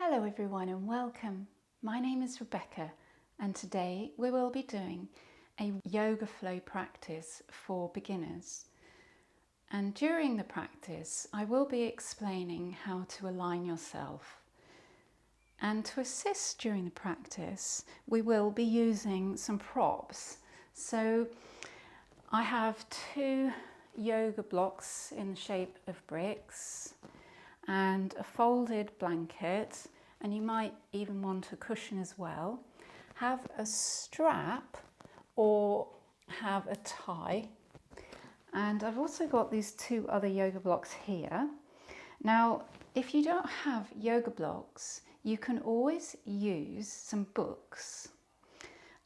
Hello everyone and welcome. My name is Rebecca and today we will be doing a yoga flow practice for beginners. And during the practice I will be explaining how to align yourself. And to assist during the practice we will be using some props. So I have two yoga blocks in the shape of bricks and a folded blanket, and you might even want a cushion as well. Have a strap or have a tie. And I've also got these two other yoga blocks here. Now, if you don't have yoga blocks, you can always use some books.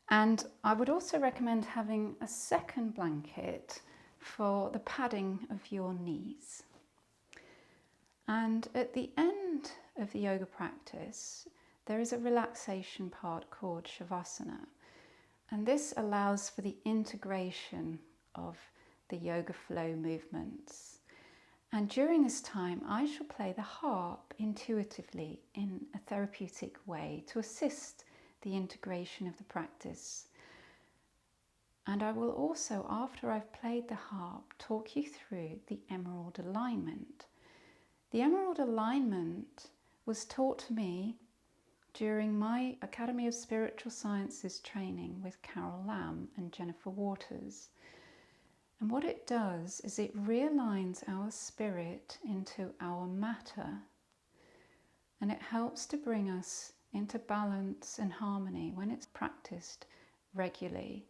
And I would also recommend having a second blanket for the padding of your knees. And at the end of the yoga practice, there is a relaxation part called Shavasana. And this allows for the integration of the yoga flow movements. And during this time, I shall play the harp intuitively in a therapeutic way to assist the integration of the practice. And I will also, after I've played the harp, talk you through the emerald alignment. The emerald alignment was taught to me during my Academy of Spiritual Sciences training with Carol Lamb and Jennifer Waters. And what it does is it realigns our spirit into our matter, and it helps to bring us into balance and harmony when it's practiced regularly.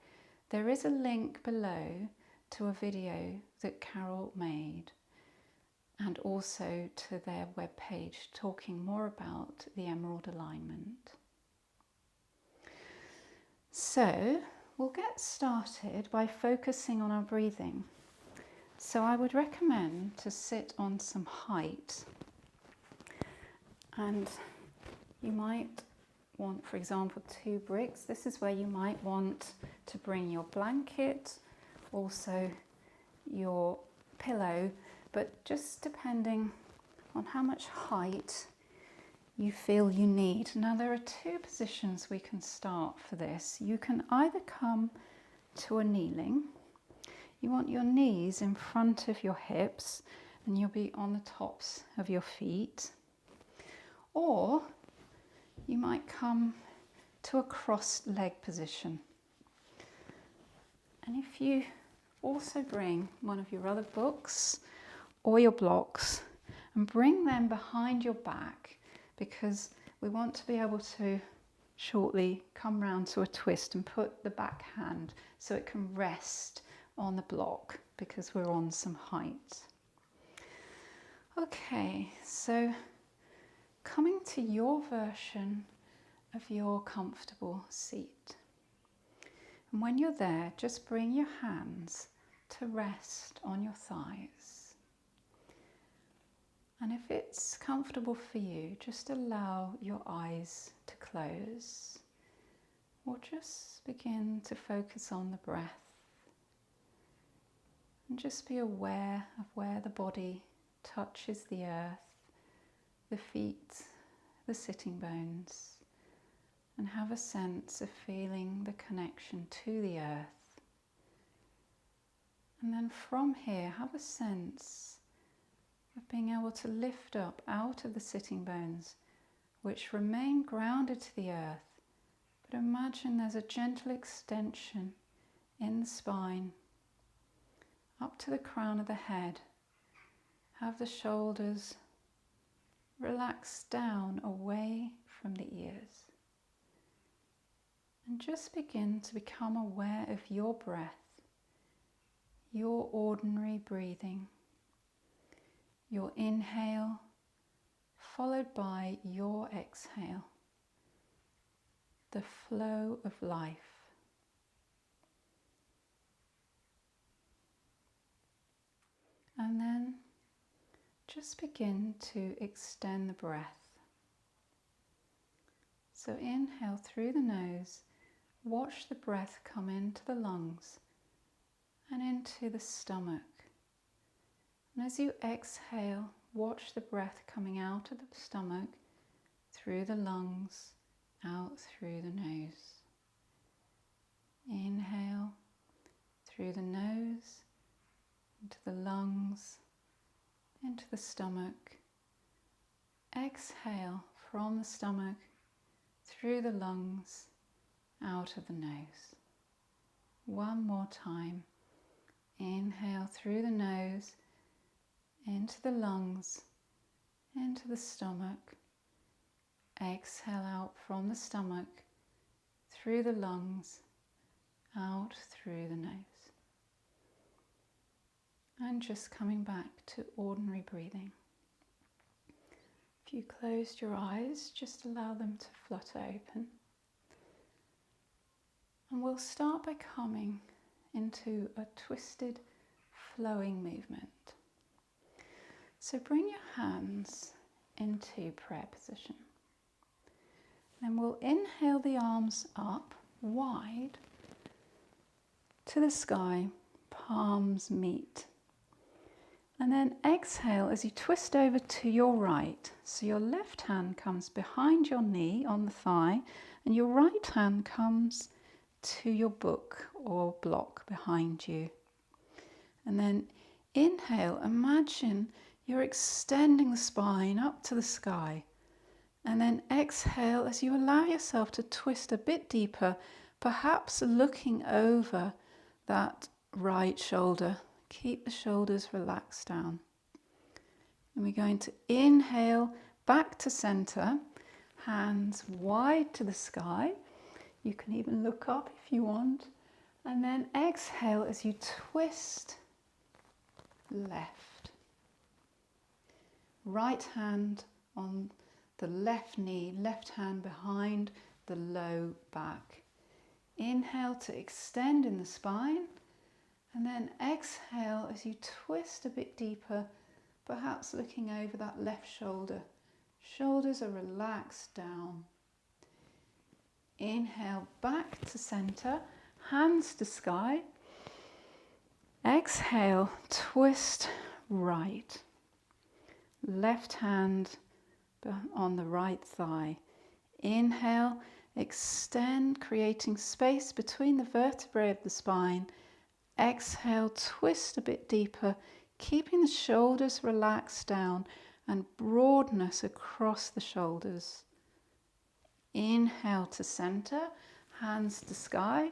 There is a link below to a video that Carol made, and also to their webpage talking more about the emerald alignment. So we'll get started by focusing on our breathing. So I would recommend to sit on some height, and you might want, for example, two bricks. This is where you might want to bring your blanket, also your pillow, but just depending on how much height you feel you need. Now there are two positions we can start for this. You can either come to a kneeling. You want your knees in front of your hips and you'll be on the tops of your feet. Or you might come to a crossed leg position. And if you also bring one of your other books or your blocks and bring them behind your back, because we want to be able to shortly come round to a twist and put the back hand so it can rest on the block because we're on some height. Okay, so coming to your version of your comfortable seat. And when you're there, just bring your hands to rest on your thighs. And if it's comfortable for you, just allow your eyes to close, or just begin to focus on the breath. And just be aware of where the body touches the earth, the feet, the sitting bones, and have a sense of feeling the connection to the earth. And then from here, have a sense of being able to lift up out of the sitting bones, which remain grounded to the earth, but imagine there's a gentle extension in the spine, up to the crown of the head. Have the shoulders relax down away from the ears. And just begin to become aware of your breath, your ordinary breathing. Your inhale followed by your exhale, the flow of life. And then just begin to extend the breath. So inhale through the nose, watch the breath come into the lungs and into the stomach. And as you exhale, watch the breath coming out of the stomach through the lungs, out through the nose. Inhale through the nose, into the lungs, into the stomach. Exhale from the stomach, through the lungs, out of the nose. One more time. Inhale through the nose, into the lungs, into the stomach. Exhale out from the stomach, through the lungs, out through the nose. And just coming back to ordinary breathing. If you closed your eyes, just allow them to flutter open. And we'll start by coming into a twisted, flowing movement. So bring your hands into prayer position. Then we'll inhale the arms up, wide, to the sky, palms meet. And then exhale as you twist over to your right. So your left hand comes behind your knee on the thigh, and your right hand comes to your book or block behind you. And then inhale, imagine you're extending the spine up to the sky. And then exhale as you allow yourself to twist a bit deeper, perhaps looking over that right shoulder. Keep the shoulders relaxed down. And we're going to inhale back to center, hands wide to the sky. You can even look up if you want. And then exhale as you twist left. Right hand on the left knee, left hand behind the low back. Inhale to extend in the spine. And then exhale as you twist a bit deeper, perhaps looking over that left shoulder. Shoulders are relaxed down. Inhale back to center, hands to sky. Exhale, twist right. Left hand on the right thigh. Inhale, extend, creating space between the vertebrae of the spine. Exhale, twist a bit deeper, keeping the shoulders relaxed down and broadness across the shoulders. Inhale to center, hands to sky.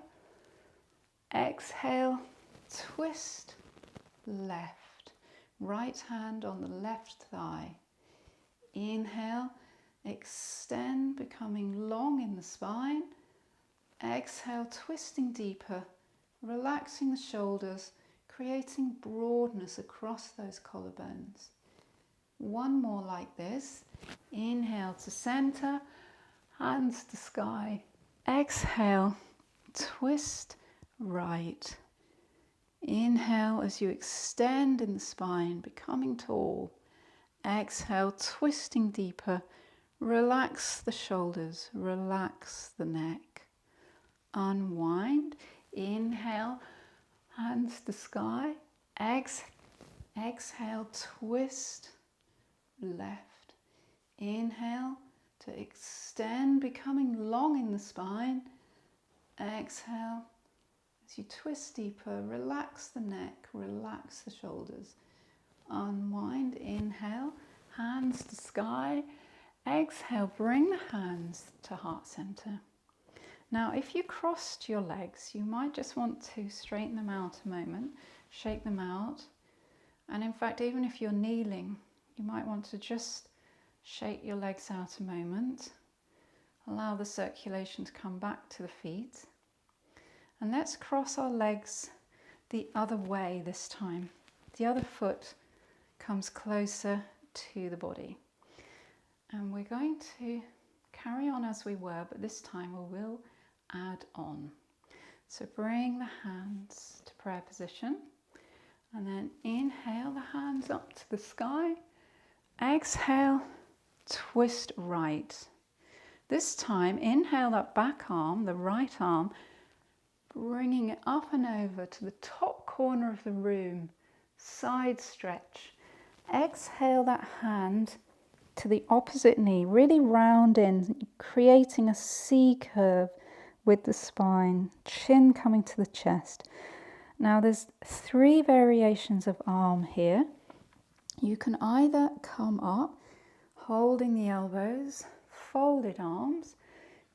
Exhale, twist left. Right hand on the left thigh. Inhale, extend, becoming long in the spine. Exhale, twisting deeper, relaxing the shoulders, creating broadness across those collarbones. One more like this. Inhale to center, hands to sky. Exhale, twist right. Inhale as you extend in the spine, becoming tall. Exhale, twisting deeper. Relax the shoulders, relax the neck. Unwind. Inhale, hands to sky. Exhale, twist left. Inhale to extend, becoming long in the spine. Exhale, as you twist deeper, relax the neck, relax the shoulders. Unwind. Inhale, hands to sky. Exhale, bring the hands to heart center. Now, if you crossed your legs, you might just want to straighten them out a moment, shake them out. And in fact, even if you're kneeling, you might want to just shake your legs out a moment. Allow the circulation to come back to the feet. And let's cross our legs the other way this time. The other foot comes closer to the body. And we're going to carry on as we were, but this time we will add on. So bring the hands to prayer position. And then inhale the hands up to the sky. Exhale, twist right. This time, inhale that back arm, the right arm, bringing it up and over to the top corner of the room, side stretch. Exhale that hand to the opposite knee, really round in, creating a C curve with the spine, chin coming to the chest. Now there's 3 variations of arm here. You can either come up, holding the elbows, folded arms,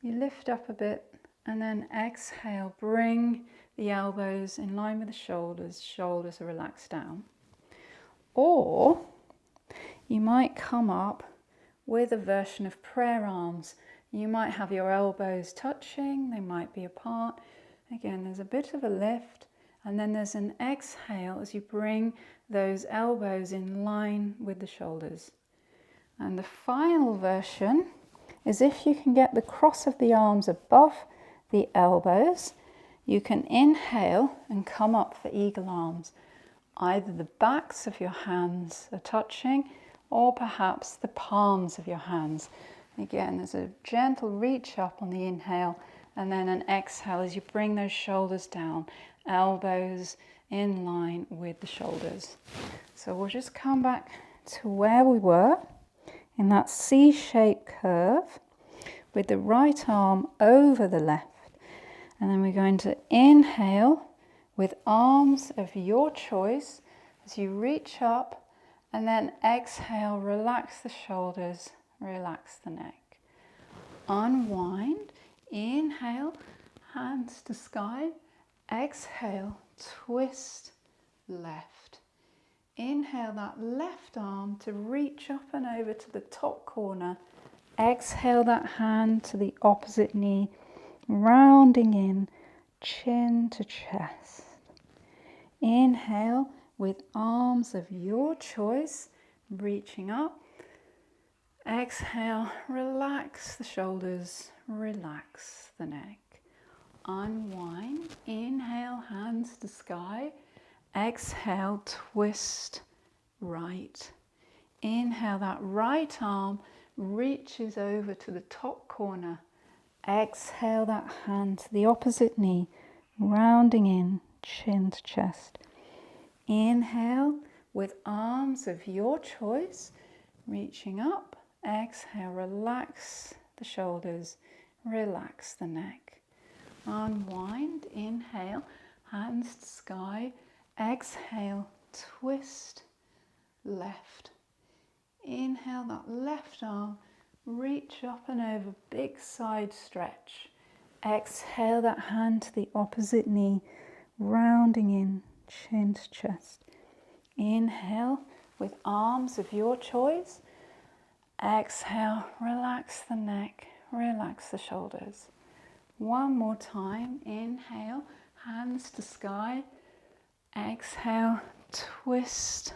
you lift up a bit and then exhale, bring the elbows in line with the shoulders, shoulders are relaxed down. Or you might come up with a version of prayer arms. You might have your elbows touching, they might be apart. Again, there's a bit of a lift, and then there's an exhale as you bring those elbows in line with the shoulders. And the final version is if you can get the cross of the arms above the elbows, you can inhale and come up for eagle arms. Either the backs of your hands are touching, or perhaps the palms of your hands. Again, there's a gentle reach up on the inhale, and then an exhale as you bring those shoulders down, elbows in line with the shoulders. So we'll just come back to where we were in that C-shaped curve with the right arm over the left. And then we're going to inhale with arms of your choice as you reach up, and then exhale, relax the shoulders, relax the neck. Unwind, inhale, hands to sky, exhale, twist left. Inhale that left arm to reach up and over to the top corner. Exhale that hand to the opposite knee, rounding in, chin to chest. Inhale with arms of your choice, reaching up. Exhale, relax the shoulders, relax the neck. Unwind, inhale, hands to sky. Exhale, twist right. Inhale, that right arm reaches over to the top corner. Exhale that hand to the opposite knee, rounding in, chin to chest. Inhale with arms of your choice, reaching up. Exhale, relax the shoulders, relax the neck. Unwind, inhale, hands to sky. Exhale, twist left. Inhale that left arm, reach up and over, big side stretch. Exhale that hand to the opposite knee, rounding in, chin to chest. Inhale with arms of your choice. Exhale, relax the neck, relax the shoulders. One more time, inhale, hands to sky. Exhale, twist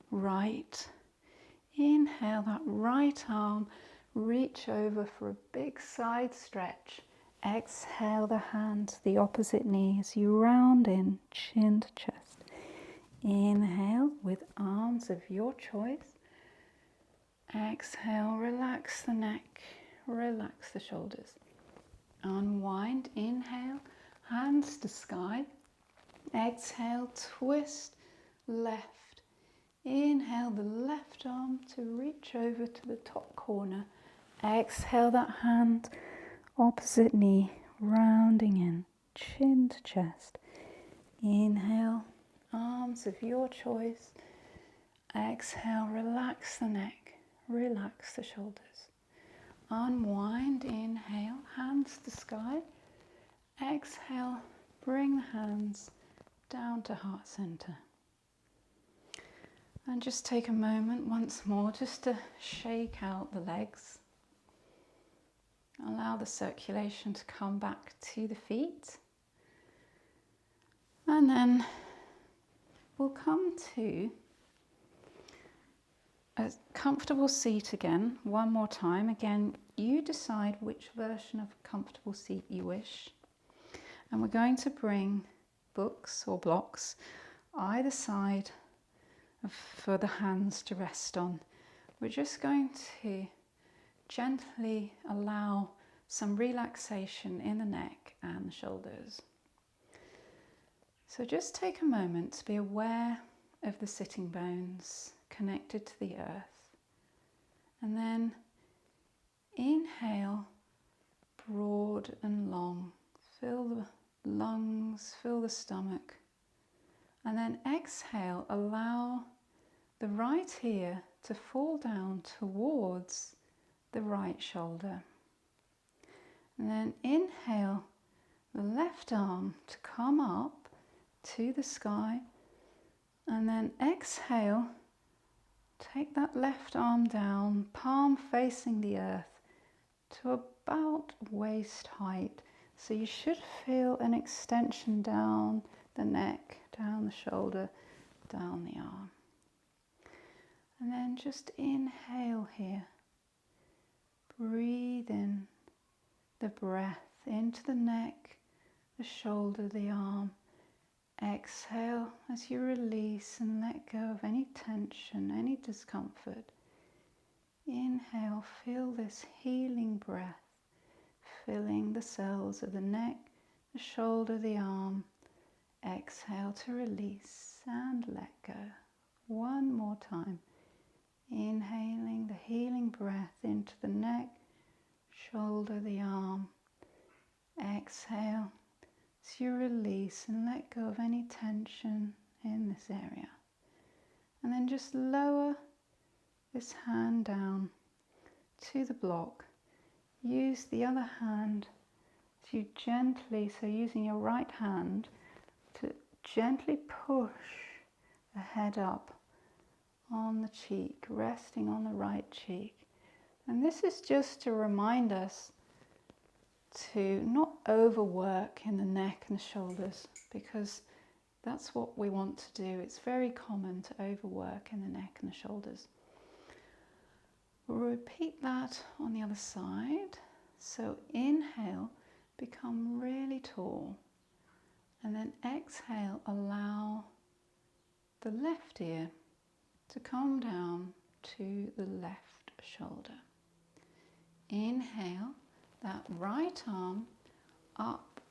right. Inhale that right arm, reach over for a big side stretch. Exhale the hand to the opposite knee as you round in, chin to chest. Inhale with arms of your choice. Exhale, relax the neck, relax the shoulders. Unwind, inhale, hands to sky. Exhale, twist left. Inhale the left arm to reach over to the top corner. Exhale that hand, opposite knee, rounding in, chin to chest. Inhale, arms of your choice. Exhale, relax the neck, relax the shoulders. Unwind, inhale, hands to sky. Exhale, bring the hands down to heart center. And just take a moment once more just to shake out the legs. Allow the circulation to come back to the feet. And then we'll come to a comfortable seat again, one more time. Again, you decide which version of comfortable seat you wish. And we're going to bring books or blocks either side for the hands to rest on. We're just going to gently allow some relaxation in the neck and the shoulders. So just take a moment to be aware of the sitting bones connected to the earth, And then inhale, broad and long. Fill the lungs, fill the stomach. And then exhale, allow the right ear to fall down towards the right shoulder. And then inhale, the left arm to come up to the sky. And then exhale, take that left arm down, palm facing the earth to about waist height. So you should feel an extension down the neck, down the shoulder, down the arm. And then just inhale here. Breathe in the breath into the neck, the shoulder, the arm. Exhale as you release and let go of any tension, any discomfort. Inhale, feel this healing breath filling the cells of the neck, the shoulder, the arm. Exhale to release and let go. One more time. Inhaling the healing breath into the neck, shoulder, the arm. Exhale as you release and let go of any tension in this area. And then just lower this hand down to the block. Use the other hand to gently, so using your right hand, to gently push the head up on the cheek, resting on the right cheek. And this is just to remind us to not overwork in the neck and the shoulders, because that's what we want to do. It's very common to overwork in the neck and the shoulders. We'll repeat that on the other side. So inhale, become really tall. And then exhale, allow the left ear to come down to the left shoulder. Inhale, that right arm up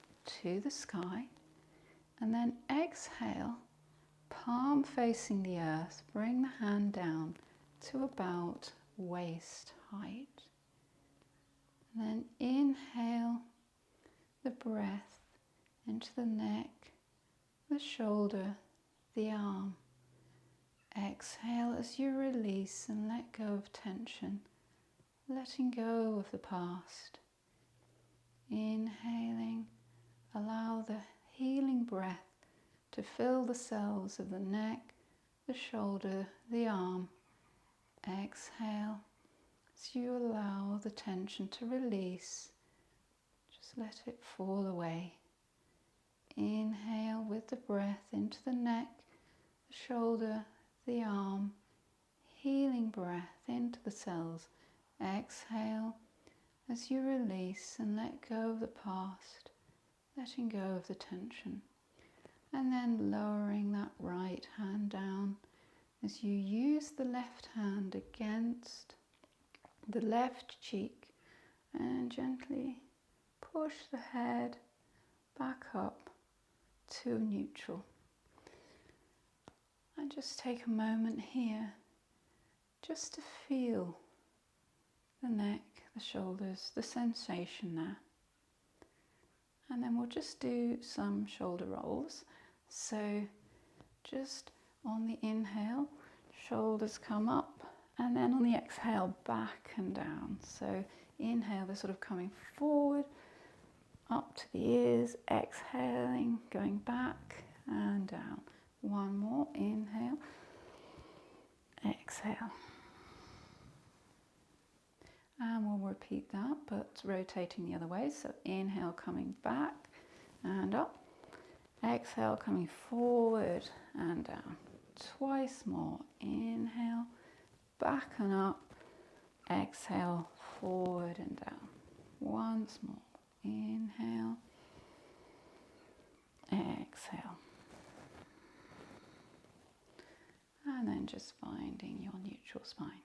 to the sky. And then exhale, palm facing the earth, bring the hand down to about waist height. And then inhale the breath into the neck, the shoulder, the arm. Exhale as you release and let go of tension, letting go of the past. Inhaling, allow the healing breath to fill the cells of the neck, the shoulder, the arm. Exhale as you allow the tension to release. Just let it fall away. Inhale with the breath into the neck, the shoulder, the arm. Healing breath into the cells. Exhale as you release and let go of the past, letting go of the tension. And then lowering that right hand down as you use the left hand against the left cheek and gently push the head back up to neutral. And just take a moment here just to feel the neck, the shoulders, the sensation there. And then we'll just do some shoulder rolls. So just on the inhale, shoulders come up, and then on the exhale, back and down. So inhale, they're sort of coming forward, up to the ears, exhaling, going back and down. One more, inhale, exhale. And we'll repeat that, but rotating the other way. So inhale, coming back and up. Exhale, coming forward and down. Twice more. Inhale, back and up. Exhale, forward and down. Once more. Inhale, exhale. And then just finding your neutral spine.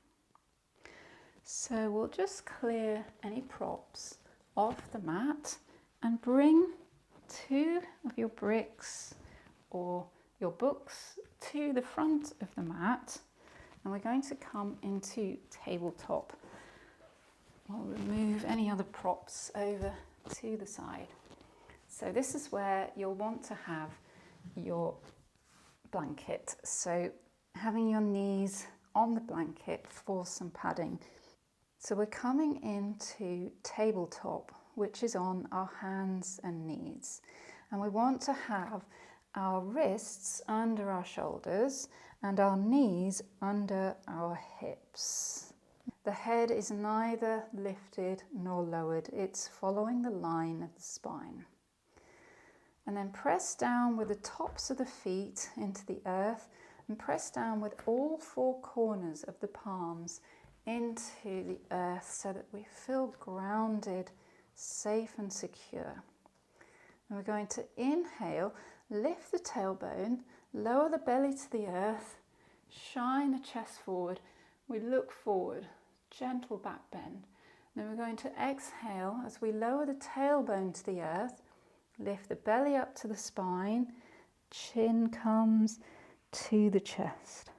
So we'll just clear any props off the mat and bring two of your bricks or your books to the front of the mat, and we're going to come into tabletop I'll remove any other props over to the side. So this is where you'll want to have your blanket. So having your knees on the blanket for some padding. So we're coming into tabletop, which is on our hands and knees. And we want to have our wrists under our shoulders and our knees under our hips. The head is neither lifted nor lowered. It's following the line of the spine. And then press down with the tops of the feet into the earth and press down with all four corners of the palms into the earth so that we feel grounded, safe and secure. And we're going to inhale, lift the tailbone, lower the belly to the earth, shine the chest forward. We look forward, gentle back bend. Then we're going to exhale as we lower the tailbone to the earth, lift the belly up to the spine, chin comes to the chest.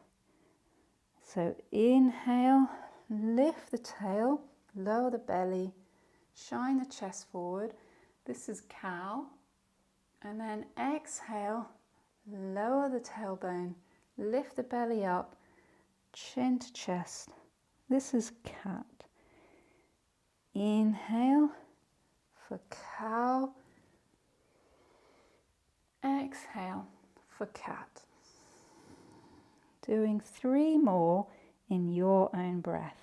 So inhale, lift the tail, lower the belly, shine the chest forward. This is cow. And then exhale, lower the tailbone, lift the belly up, chin to chest. This is cat. Inhale for cow. Exhale for cat. Doing 3 more in your own breath.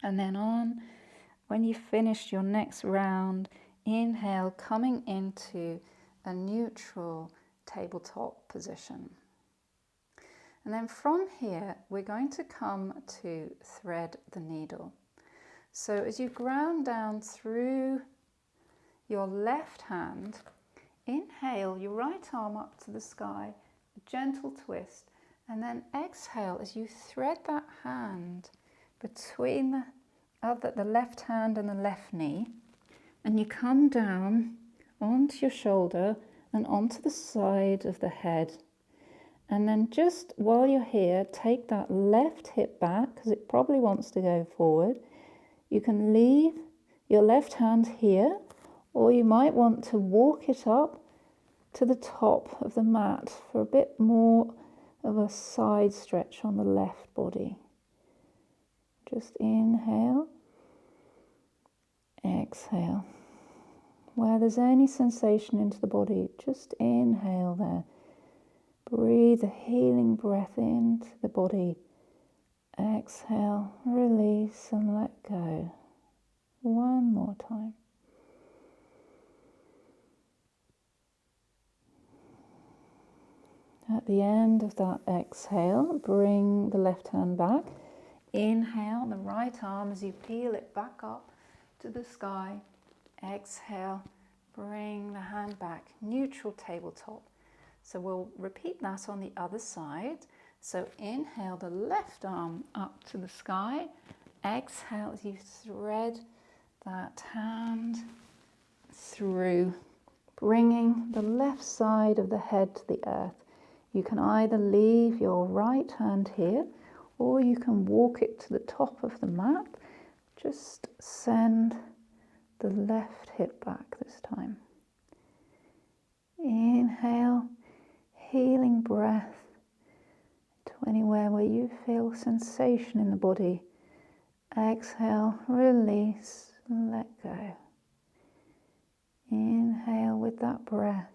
And then on, when you've finished your next round, inhale, coming into a neutral tabletop position. And then from here, we're going to come to thread the needle. So as you ground down through your left hand, inhale your right arm up to the sky, a gentle twist, and then exhale as you thread that hand between the left hand and the left knee, and you come down onto your shoulder and onto the side of the head. And then just while you're here, take that left hip back because it probably wants to go forward. You can leave your left hand here, or you might want to walk it up to the top of the mat for a bit more of a side stretch on the left body. Just inhale, exhale. Where there's any sensation into the body, just inhale there. Breathe a healing breath into the body. Exhale, release and let go. One more time. At the end of that exhale, bring the left hand back. Inhale the right arm as you peel it back up to the sky. Exhale, bring the hand back, neutral tabletop. So we'll repeat that on the other side. So inhale the left arm up to the sky. Exhale as you thread that hand through, bringing the left side of the head to the earth. You can either leave your right hand here, or you can walk it to the top of the mat. Just send the left hip back this time. Inhale, healing breath to anywhere where you feel sensation in the body. Exhale, release, let go. Inhale with that breath.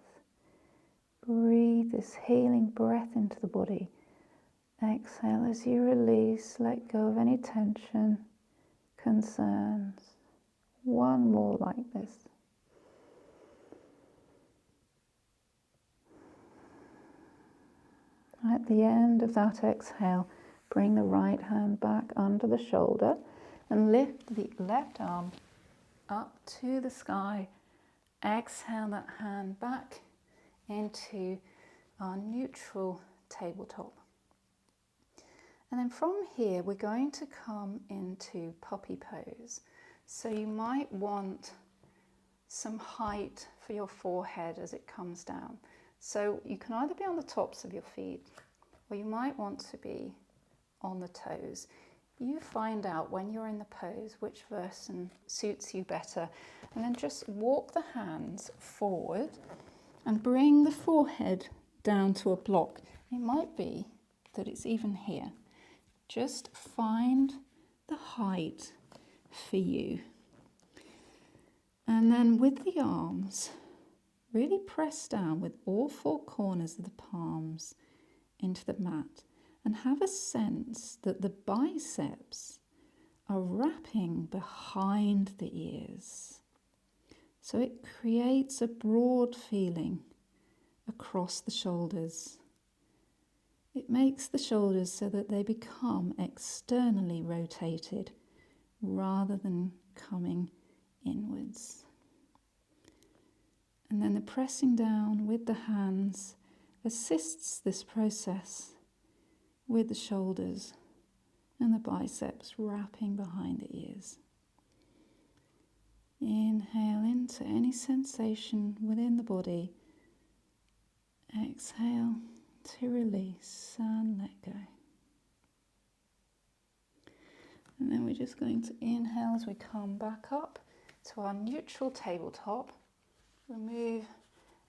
Breathe this healing breath into the body. Exhale as you release, let go of any tension, concerns. One more like this. At the end of that exhale, bring the right hand back under the shoulder and lift the left arm up to the sky exhale that hand back into our neutral tabletop. And then from here, we're going to come into puppy pose. So you might want some height for your forehead as it comes down. So you can either be on the tops of your feet, or you might want to be on the toes. You find out when you're in the pose which version suits you better, and then just walk the hands forward and bring the forehead down to a block. It might be that it's even here. Just find the height for you. And then with the arms, really press down with all four corners of the palms into the mat, and have a sense that the biceps are wrapping behind the ears. So it creates a broad feeling across the shoulders. It makes the shoulders so that they become externally rotated rather than coming inwards. And then the pressing down with the hands assists this process with the shoulders and the biceps wrapping behind the ears. Inhale into any sensation within the body. Exhale to release and let go. And then we're just going to inhale as we come back up to our neutral tabletop. Remove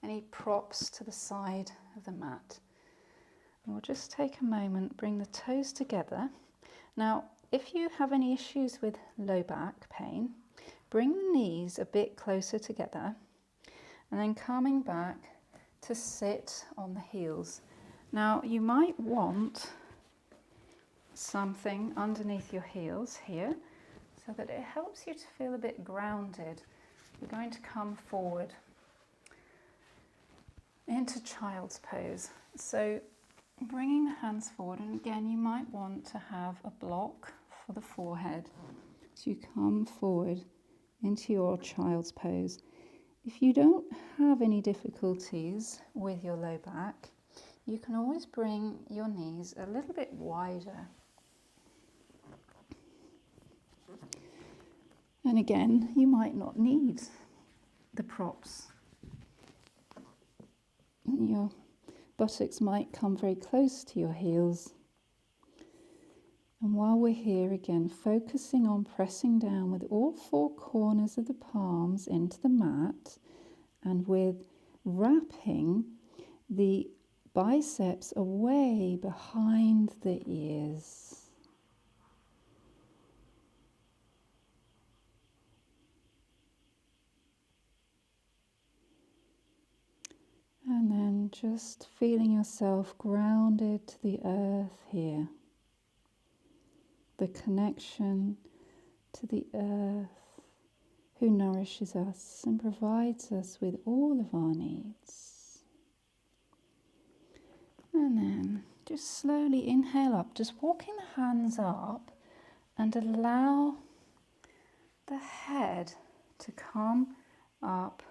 any props to the side of the mat. And we'll just take a moment, bring the toes together. Now, if you have any issues with low back pain, bring the knees a bit closer together, and then coming back to sit on the heels. Now, you might want something underneath your heels here so that it helps you to feel a bit grounded. We're going to come forward into child's pose. So bringing the hands forward, and again you might want to have a block for the forehead. So you come forward into your child's pose. If you don't have any difficulties with your low back, you can always bring your knees a little bit wider. And again, you might not need the props. Your buttocks might come very close to your heels. And while we're here again, focusing on pressing down with all four corners of the palms into the mat, and with wrapping the biceps away behind the ears. And then just feeling yourself grounded to the earth here. The connection to the earth who nourishes us and provides us with all of our needs. And then just slowly inhale up, just walking the hands up, and allow the head to come up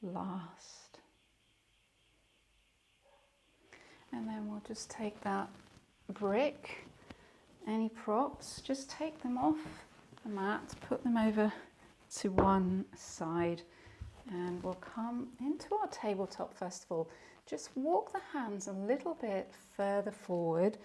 last. And then we'll just take that brick, any props, just take them off the mat, put them over to one side, and we'll come into our tabletop first of all. Just walk the hands a little bit further forward,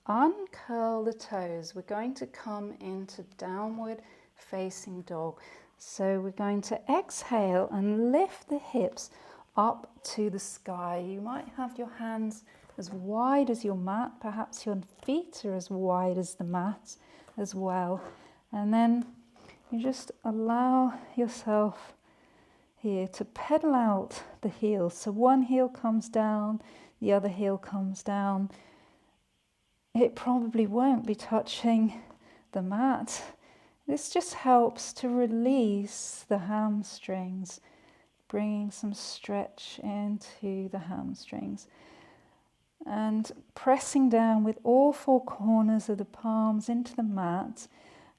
uncurl the toes. We're going to come into downward facing dog. So we're going to exhale and lift the hips up to the sky. You might have your hands as wide as your mat, perhaps your feet are as wide as the mat as well. And then you just allow yourself here to pedal out the heels. So one heel comes down, the other heel comes down. It probably won't be touching the mat. This just helps to release the hamstrings, bringing some stretch into the hamstrings. And pressing down with all four corners of the palms into the mat.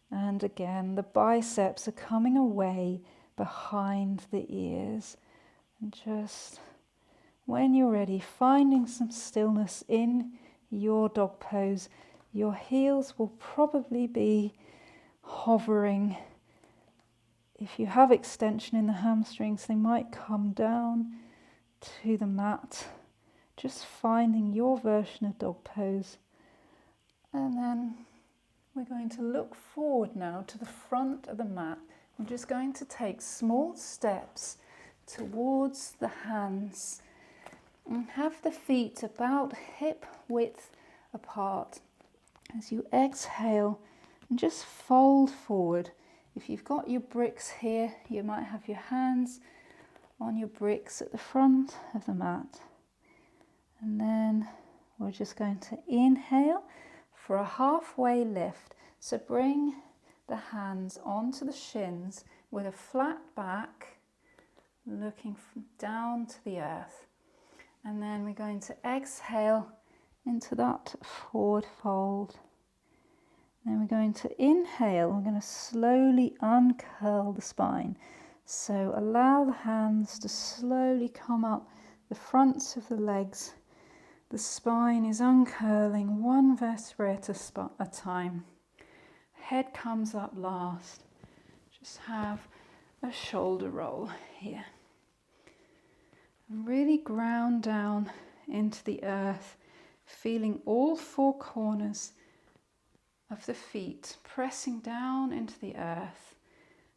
And again, the biceps are coming away behind the ears. And just, when you're ready, finding some stillness in your dog pose. Your heels will probably be hovering. If you have extension in the hamstrings, they might come down to the mat. Just finding your version of dog pose. And then we're going to look forward now to the front of the mat. We're just going to take small steps towards the hands and have the feet about hip width apart. As you exhale, and just fold forward. If you've got your bricks here, you might have your hands on your bricks at the front of the mat. And then we're just going to inhale for a halfway lift. So bring the hands onto the shins with a flat back, looking down to the earth. And then we're going to exhale into that forward fold. Then we're going to inhale, we're going to slowly uncurl the spine. So allow the hands to slowly come up the fronts of the legs. The spine is uncurling one vertebra at a time. Head comes up last. Just have a shoulder roll here. And really ground down into the earth, feeling all four corners of the feet pressing down into the earth,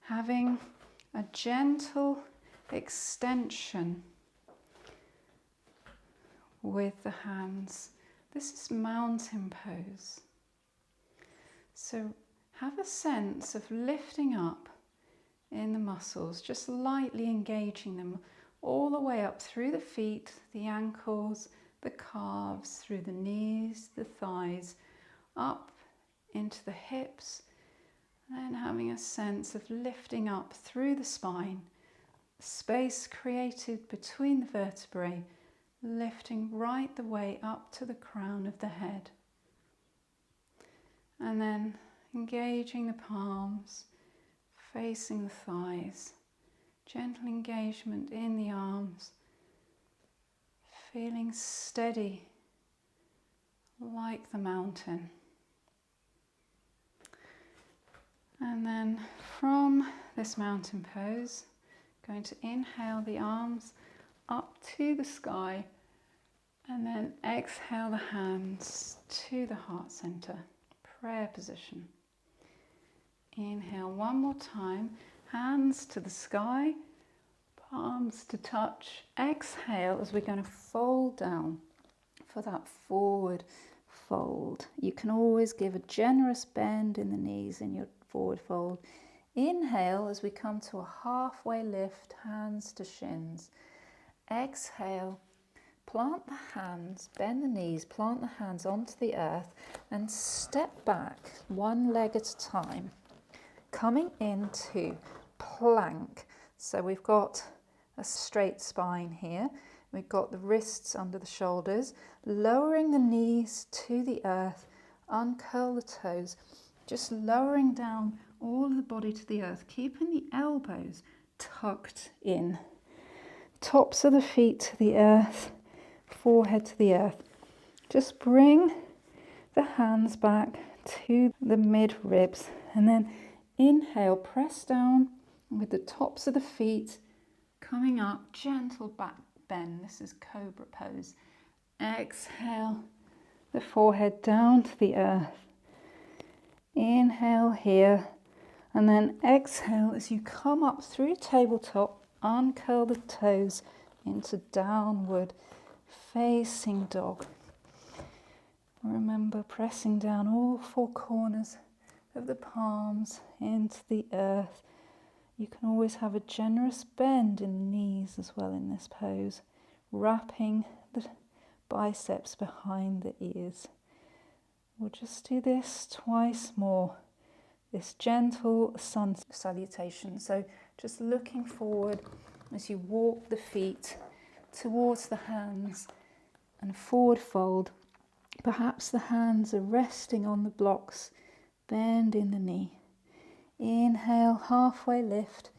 having a gentle extension with the hands. This is mountain pose. So have a sense of lifting up in the muscles, just lightly engaging them all the way up through the feet, the ankles, the calves, through the knees, the thighs, up into the hips, and then having a sense of lifting up through the spine, space created between the vertebrae, lifting right the way up to the crown of the head. And then engaging the palms, facing the thighs, gentle engagement in the arms, feeling steady like the mountain. And then from this mountain pose, going to inhale the arms up to the sky, and then exhale the hands to the heart center, prayer position. Inhale one more time, hands to the sky, palms to touch. Exhale as we're going to fold down for that forward fold. You can always give a generous bend in the knees in your forward fold. Inhale as we come to a halfway lift, hands to shins. Exhale, plant the hands, bend the knees, plant the hands onto the earth and step back one leg at a time, coming into plank. So we've got a straight spine here. We've got the wrists under the shoulders, lowering the knees to the earth, uncurl the toes, just lowering down all of the body to the earth, keeping the elbows tucked in. Tops of the feet to the earth, forehead to the earth. Just bring the hands back to the mid ribs and then inhale, press down with the tops of the feet coming up, gentle back bend. This is cobra pose. Exhale, the forehead down to the earth. Inhale here, and then exhale as you come up through tabletop, uncurl the toes into downward facing dog. Remember pressing down all four corners of the palms into the earth. You can always have a generous bend in the knees as well in this pose, wrapping the biceps behind the ears. We'll just do this twice more, this gentle sun salutation. So just looking forward as you walk the feet towards the hands and forward fold. Perhaps the hands are resting on the blocks, bend in the knee. Inhale, halfway lift,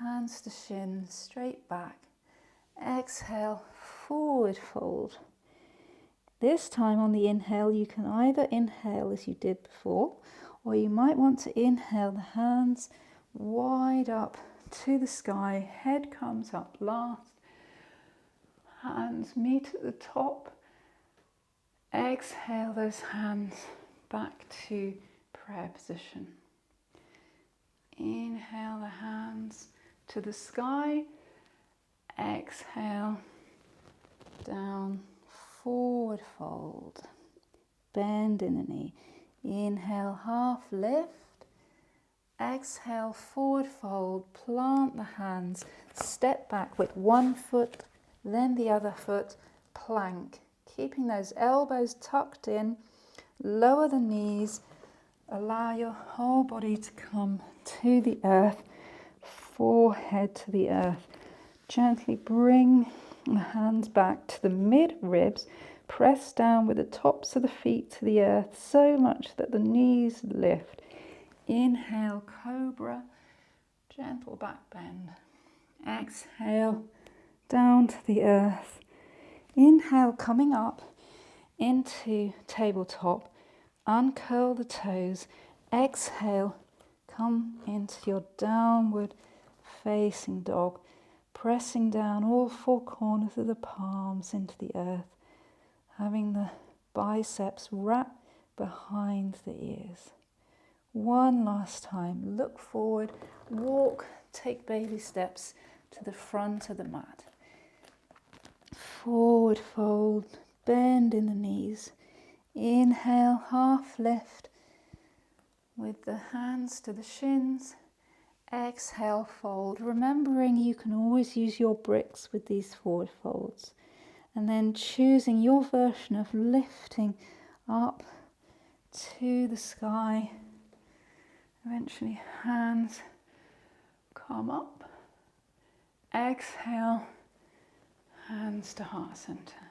hands to shins, straight back. Exhale, forward fold. This time on the inhale, you can either inhale as you did before, or you might want to inhale the hands wide up to the sky, head comes up last, hands meet at the top. Exhale those hands back to prayer position. Inhale the hands to the sky, exhale, down, forward fold, bend in the knee. Inhale, half lift. Exhale, forward fold, plant the hands, step back with one foot, then the other foot, plank. Keeping those elbows tucked in, lower the knees, allow your whole body to come to the earth, forehead to the earth. Gently bring the hands back to the mid-ribs, press down with the tops of the feet to the earth so much that the knees lift. Inhale, cobra, gentle back bend. Exhale, down to the earth. Inhale, coming up into tabletop. Uncurl the toes. Exhale, come into your downward facing dog. Pressing down all four corners of the palms into the earth. Having the biceps wrap behind the ears. One last time, look forward, walk, take baby steps to the front of the mat. Forward fold, bend in the knees. Inhale, half lift with the hands to the shins. Exhale, fold, remembering you can always use your bricks with these forward folds. And then choosing your version of lifting up to the sky. Eventually hands come up, exhale, hands to heart center.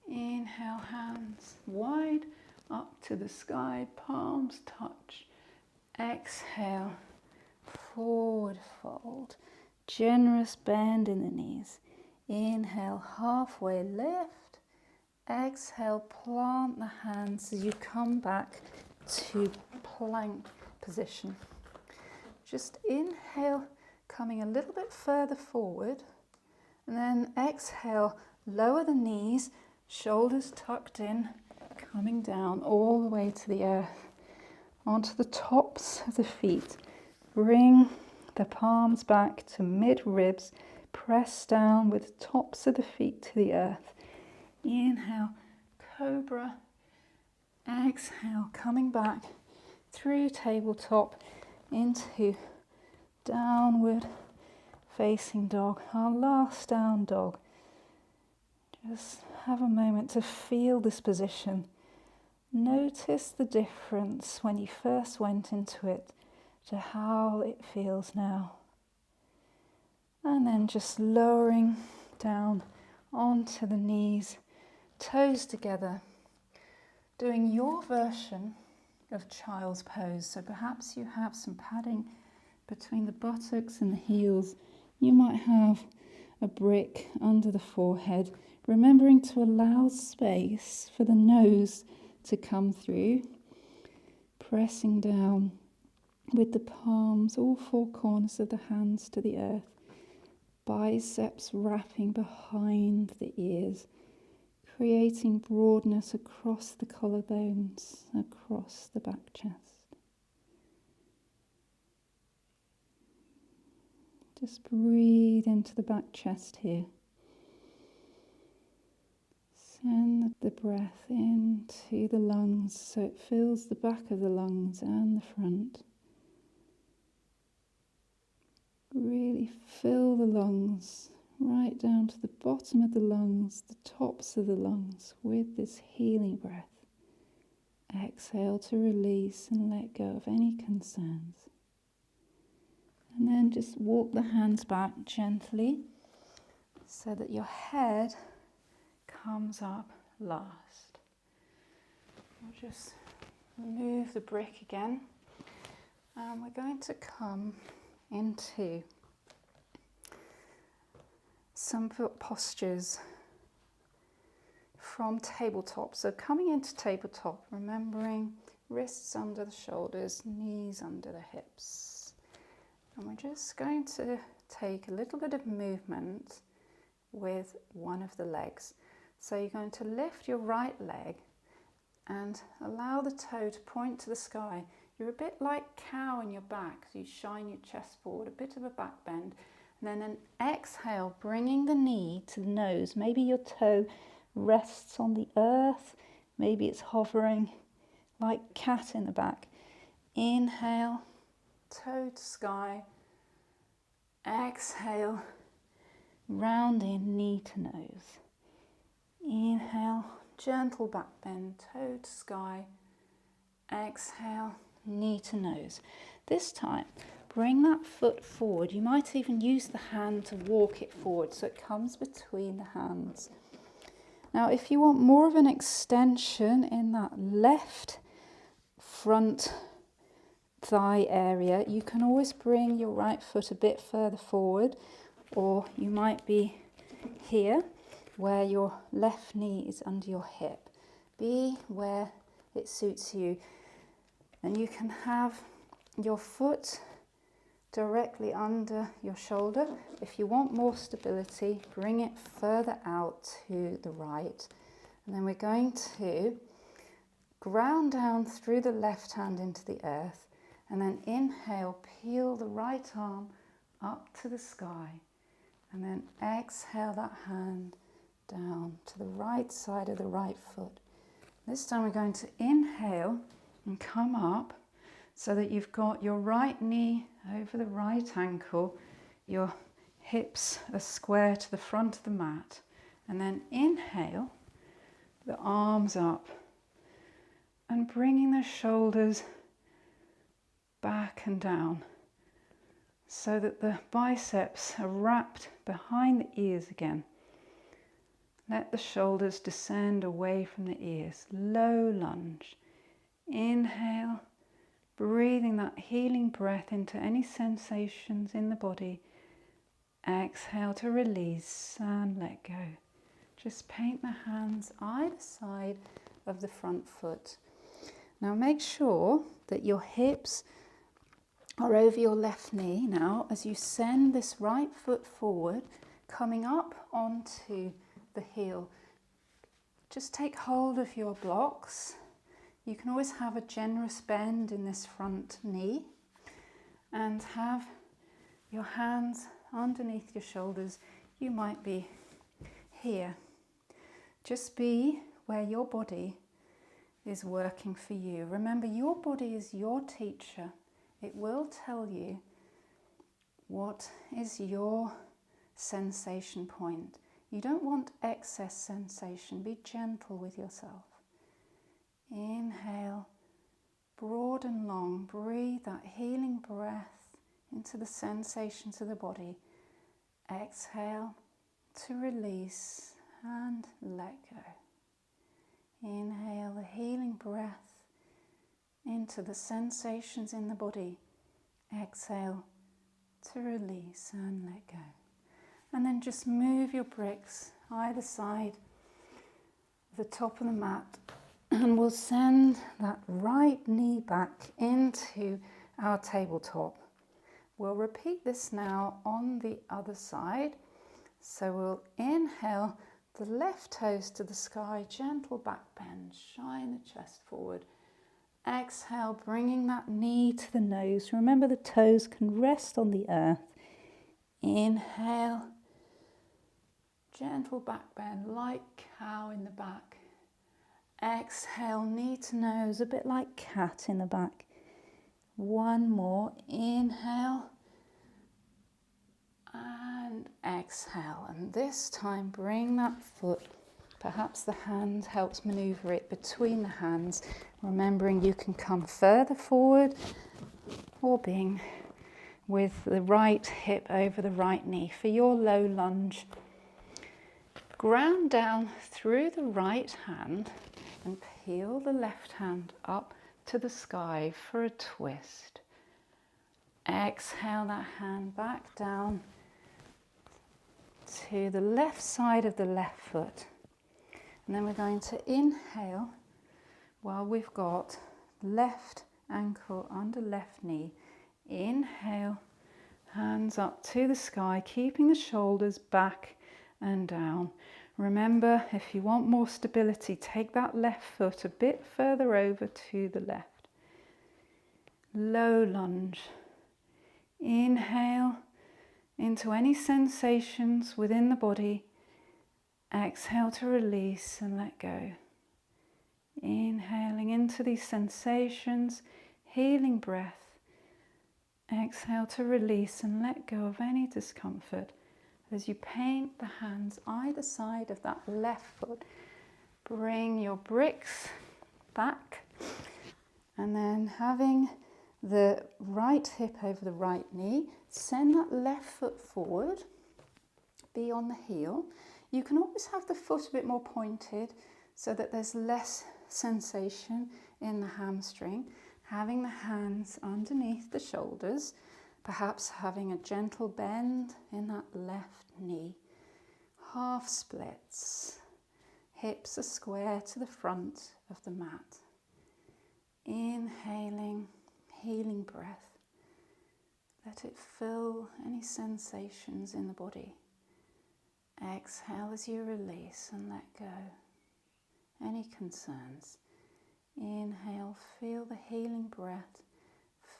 Inhale, hands wide up to the sky, palms touch. Exhale, forward fold, generous bend in the knees. Inhale, halfway lift. Exhale, plant the hands as you come back to plank position. Just inhale, coming a little bit further forward, and then exhale, lower the knees, shoulders tucked in, coming down all the way to the earth, onto the tops of the feet. Bring the palms back to mid-ribs, press down with the tops of the feet to the earth. Inhale, cobra. Exhale, coming back through tabletop into downward facing dog, our last down dog. Just have a moment to feel this position. Notice the difference when you first went into it to how it feels now. And then just lowering down onto the knees, toes together, doing your version of child's pose. So perhaps you have some padding between the buttocks and the heels. You might have a brick under the forehead, remembering to allow space for the nose to come through, pressing down with the palms, all four corners of the hands to the earth, biceps wrapping behind the ears, creating broadness across the collarbones, across the back chest. Just breathe into the back chest here. Send the breath into the lungs so it fills the back of the lungs and the front. Really fill the lungs right down to the bottom of the lungs, the tops of the lungs with this healing breath. Exhale to release and let go of any concerns. And then just walk the hands back gently so that your head comes up last. We'll just move the brick again. And we're going to come into some foot postures from tabletop. So coming into tabletop, remembering wrists under the shoulders, knees under the hips. And we're just going to take a little bit of movement with one of the legs. So you're going to lift your right leg and allow the toe to point to the sky. You're a bit like cow in your back, so you shine your chest forward, a bit of a back bend. And then an exhale, bringing the knee to the nose. Maybe your toe rests on the earth, maybe it's hovering like cat in the back. Inhale, toe to sky. Exhale, round in, knee to nose. Inhale, gentle back bend, toe to sky. Exhale, knee to nose. This time, bring that foot forward. You might even use the hand to walk it forward so it comes between the hands. Now, if you want more of an extension in that left front thigh area, you can always bring your right foot a bit further forward, or you might be here where your left knee is under your hip. Be where it suits you. And you can have your foot directly under your shoulder. If you want more stability, bring it further out to the right. And then we're going to ground down through the left hand into the earth. And then inhale, peel the right arm up to the sky. And then exhale that hand down to the right side of the right foot. This time we're going to inhale and come up so that you've got your right knee over the right ankle, your hips are square to the front of the mat. And then inhale, the arms up and bringing the shoulders back and down so that the biceps are wrapped behind the ears again. Let the shoulders descend away from the ears. Low lunge. Inhale, breathing that healing breath into any sensations in the body. Exhale to release and let go. Just paint the hands either side of the front foot. Now make sure that your hips are over your left knee now as you send this right foot forward, coming up onto the heel. Just take hold of your blocks. You can always have a generous bend in this front knee and have your hands underneath your shoulders. You might be here. Just be where your body is working for you. Remember, your body is your teacher. It will tell you what is your sensation point. You don't want excess sensation. Be gentle with yourself. Inhale, broad and long. Breathe that healing breath into the sensations of the body. Exhale to release and let go. Inhale the healing breath into the sensations in the body. Exhale to release and let go. And then just move your bricks either side of the top of the mat, and we'll send that right knee back into our tabletop. We'll repeat this now on the other side. So we'll inhale, the left toes to the sky, gentle back bend, shine the chest forward. Exhale, bringing that knee to the nose. Remember, the toes can rest on the earth. Inhale, gentle back bend, like cow in the back. Exhale, knee to nose, a bit like cat in the back. One more. Inhale and exhale. And this time, bring that foot. Perhaps the hand helps maneuver it between the hands. Remembering you can come further forward or being with the right hip over the right knee. For your low lunge, ground down through the right hand and peel the left hand up to the sky for a twist. Exhale that hand back down to the left side of the left foot. And then we're going to inhale while we've got left ankle under left knee. Inhale, hands up to the sky, keeping the shoulders back and down. Remember, if you want more stability, take that left foot a bit further over to the left. Low lunge. Inhale into any sensations within the body. Exhale to release and let go. Inhaling into these sensations, healing breath. Exhale to release and let go of any discomfort as you paint the hands either side of that left foot. Bring your bricks back, and then having the right hip over the right knee, send that left foot forward, be on the heel. You can always have the foot a bit more pointed so that there's less sensation in the hamstring. Having the hands underneath the shoulders, perhaps having a gentle bend in that left knee. Half splits. Hips are square to the front of the mat. Inhaling, healing breath. Let it fill any sensations in the body. Exhale as you release and let go. Any concerns. Inhale, feel the healing breath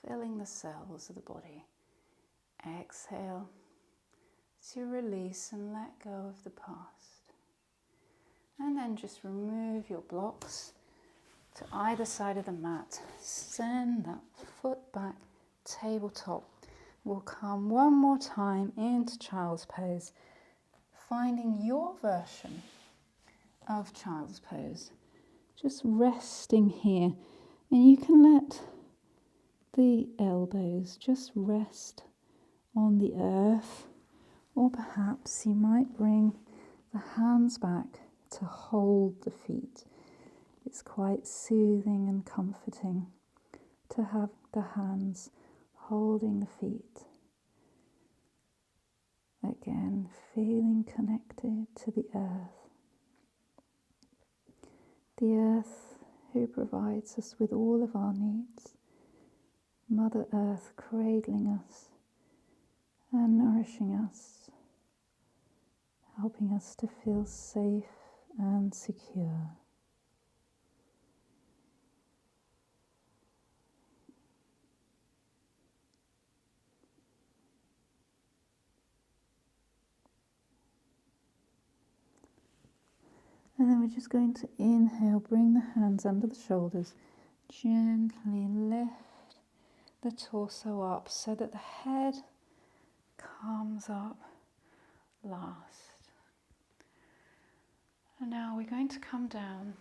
filling the cells of the body. Exhale as you release and let go of the past. And then just remove your blocks to either side of the mat. Send that foot back, tabletop. We'll come one more time into child's pose, finding your version of child's pose. Just resting here, and you can let the elbows just rest on the earth, or perhaps you might bring the hands back to hold the feet. It's quite soothing and comforting to have the hands holding the feet. Again, feeling connected to the earth. The earth who provides us with all of our needs. Mother Earth cradling us and nourishing us, helping us to feel safe and secure. And then we're just going to inhale, bring the hands under the shoulders, gently lift the torso up so that the head comes up last. And now we're going to come down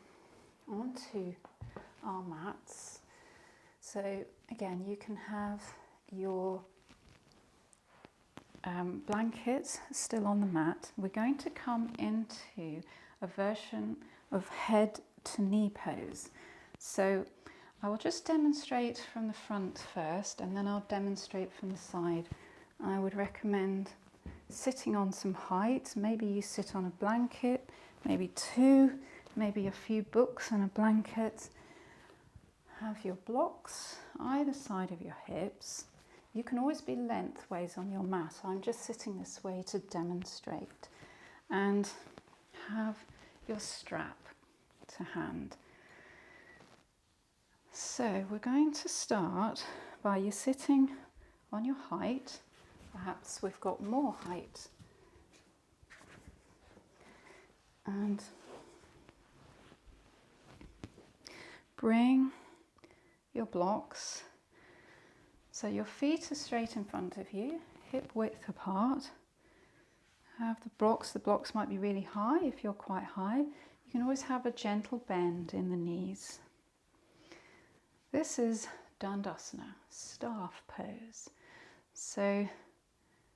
onto our mats. So again, you can have your blankets still on the mat. We're going to come into a version of head to knee pose. So I will just demonstrate from the front first, and then I'll demonstrate from the side. I would recommend sitting on some height. Maybe you sit on a blanket, maybe two, maybe a few books and a blanket. Have your blocks either side of your hips. You can always be lengthways on your mat. I'm just sitting this way to demonstrate. And have your strap to hand. So we're going to start by you sitting on your height. Perhaps we've got more height. And bring your blocks so your feet are straight in front of you, hip width apart. Have the blocks might be really high if you're quite high. You can always have a gentle bend in the knees. This is Dandasana, staff pose. So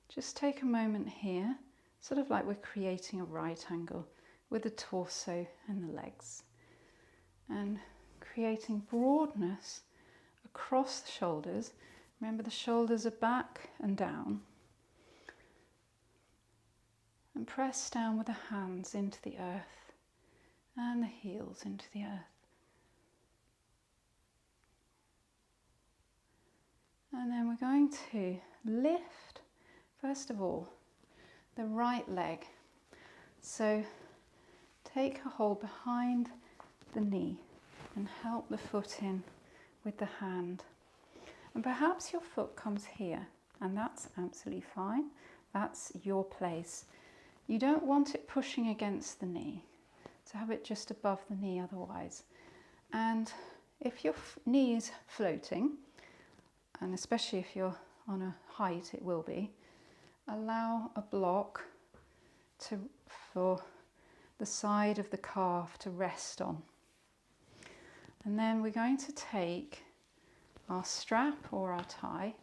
just take a moment here, sort of like we're creating a right angle with the torso and the legs. And creating broadness across the shoulders, Remember, the shoulders are back and down. And press down with the hands into the earth and the heels into the earth. And then we're going to lift, first of all, the right leg. So take a hold behind the knee and help the foot in with the hand. And perhaps your foot comes here, and that's absolutely fine. That's your place. You don't want it pushing against the knee, so have it just above the knee otherwise. And if your knee is floating, and especially if you're on a height, it will be, allow a block for the side of the calf to rest on. And then we're going to take our strap or our tie.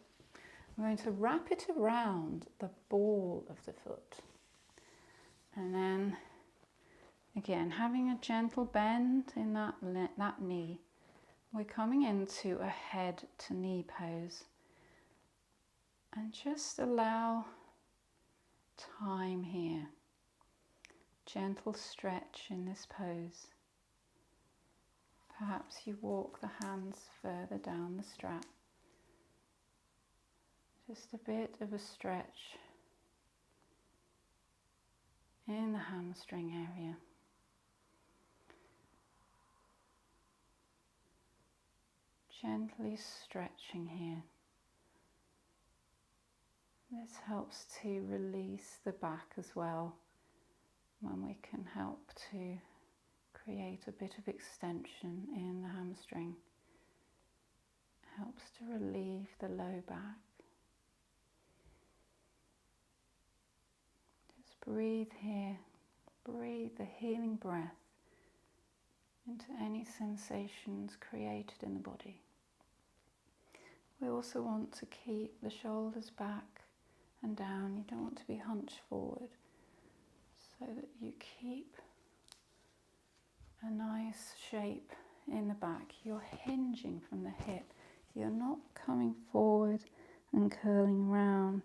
We're going to wrap it around the ball of the foot. And then, again, having a gentle bend in that knee, we're coming into a head to knee pose. And just allow time here. Gentle stretch in this pose. Perhaps you walk the hands further down the strap. Just a bit of a stretch in the hamstring area. Gently stretching here. This helps to release the back as well, when we can help to create a bit of extension in the hamstring. Helps to relieve the low back. Just breathe here. Breathe the healing breath into any sensations created in the body. We also want to keep the shoulders back and down. You don't want to be hunched forward, so that you keep a nice shape in the back. You're hinging from the hip. You're not coming forward and curling round.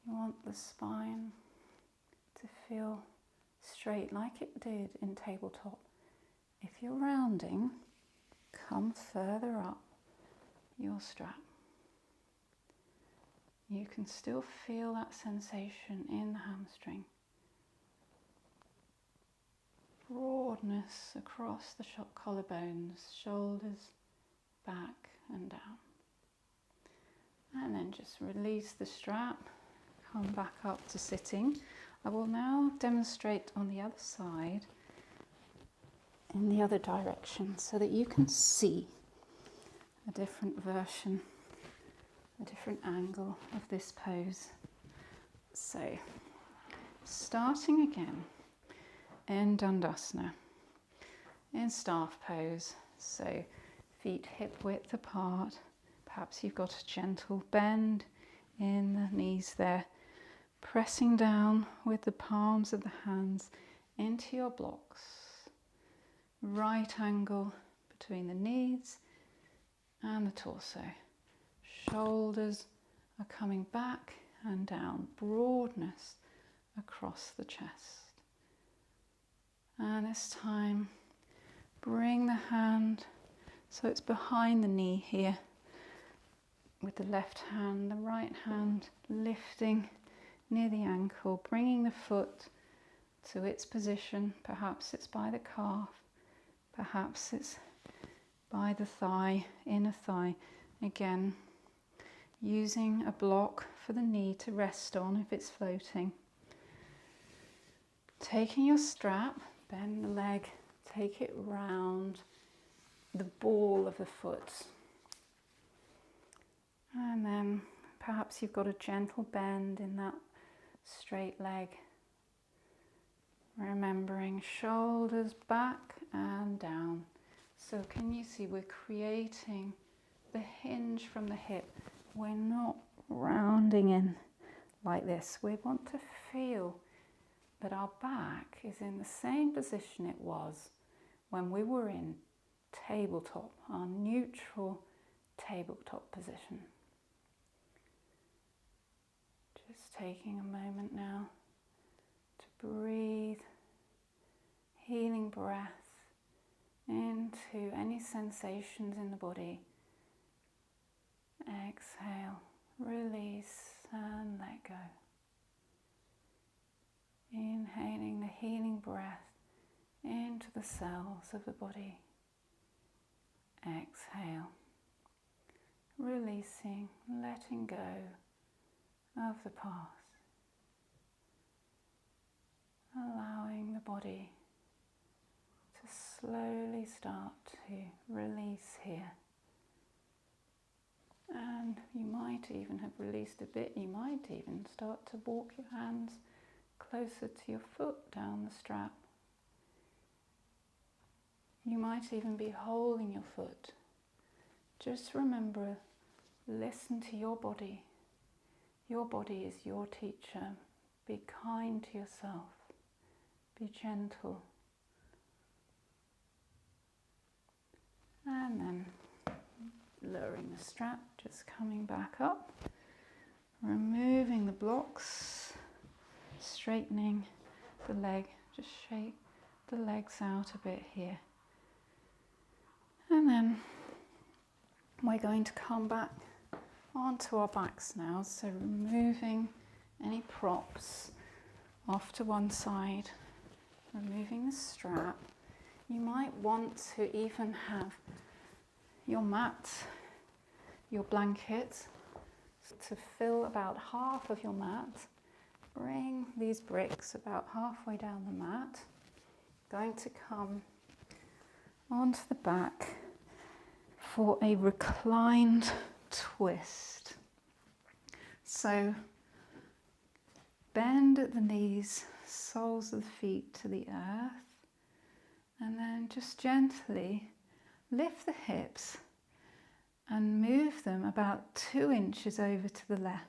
You want the spine to feel straight like it did in tabletop. If you're rounding, come further up your strap. You can still feel that sensation in the hamstring. Broadness across the collarbones, shoulders, back and down. And then just release the strap, come back up to sitting. I will now demonstrate on the other side, in the other direction, so that you can see a different version, a different angle of this pose. So, starting again in Dandasana, in staff pose, so feet hip width apart. Perhaps you've got a gentle bend in the knees there, pressing down with the palms of the hands into your blocks. Right angle between the knees and the torso. Shoulders are coming back and down, broadness across the chest. And this time, bring the hand so it's behind the knee here, with the left hand, the right hand lifting near the ankle, bringing the foot to its position. Perhaps it's by the calf, perhaps it's by the thigh, inner thigh. Again, using a block for the knee to rest on if it's floating. Taking your strap, bend the leg, take it round the ball of the foot. And then perhaps you've got a gentle bend in that straight leg. Remembering shoulders back and down. So can you see we're creating the hinge from the hip. We're not rounding in like this. We want to feel that our back is in the same position it was when we were in tabletop, our neutral tabletop position. Just taking a moment now to breathe, healing breath into any sensations in the body. Exhale, release and let go. Inhaling the healing breath into the cells of the body. Exhale, releasing, letting go of the past. Allowing the body to slowly start to release here. And you might even have released a bit. You might even start to walk your hands closer to your foot down the strap. You might even be holding your foot. Just remember, listen to your body. Your body is your teacher. Be kind to yourself. Be gentle. And then lowering the strap, just coming back up. Removing the blocks. Straightening the leg. Just shake the legs out a bit here. And then we're going to come back onto our backs now. So removing any props off to one side. Removing the strap. You might want to even have your mat, your blanket, to fill about half of your mat. Bring these bricks about halfway down the mat. Going to come onto the back for a reclined twist. So bend at the knees, soles of the feet to the earth, and then just gently lift the hips and move them about 2 inches over to the left.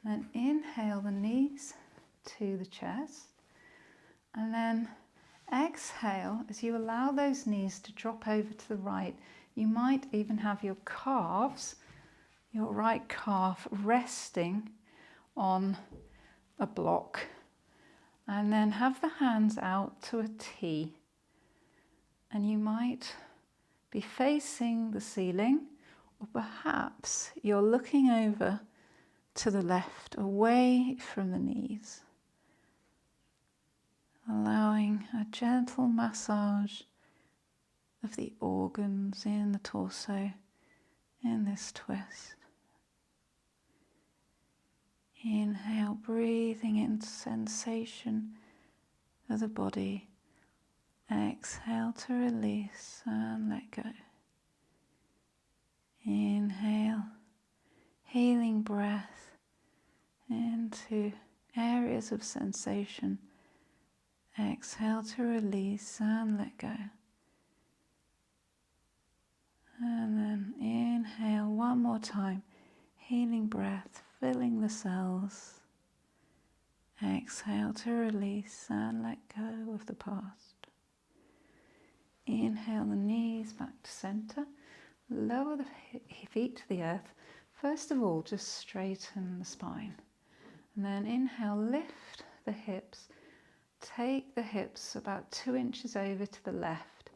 Then inhale the knees to the chest, and then exhale as you allow those knees to drop over to the right. You might even have your calves, your right calf resting on a block, and then have the hands out to a T. And you might be facing the ceiling, or perhaps you're looking over to the left, away from the knees. Allowing a gentle massage of the organs in the torso in this twist. Inhale, breathing into sensation of the body. Exhale to release and let go. Inhale, healing breath into areas of sensation. Exhale to release and let go. And then inhale one more time. Healing breath, filling the cells. Exhale to release and let go of the past. Inhale the knees back to center. Lower the feet to the earth. First of all, just straighten the spine. And then inhale, lift the hips. Take the hips about 2 inches over to the left.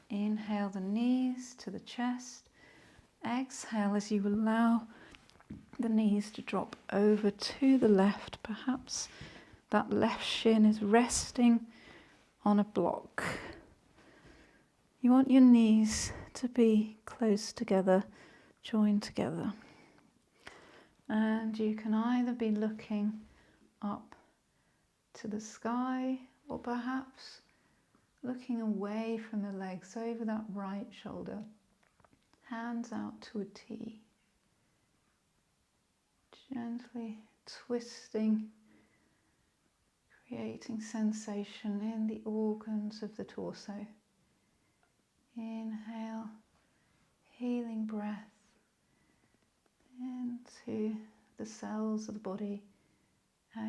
Inhale the knees to the chest. Exhale as you allow the knees to drop over to the left. Perhaps that left shin is resting on a block. You want your knees to be close together, joined together. And you can either be looking up to the sky, or perhaps looking away from the legs over that right shoulder. Hands out to a T. Gently twisting, creating sensation in the organs of the torso. Inhale, healing breath into the cells of the body.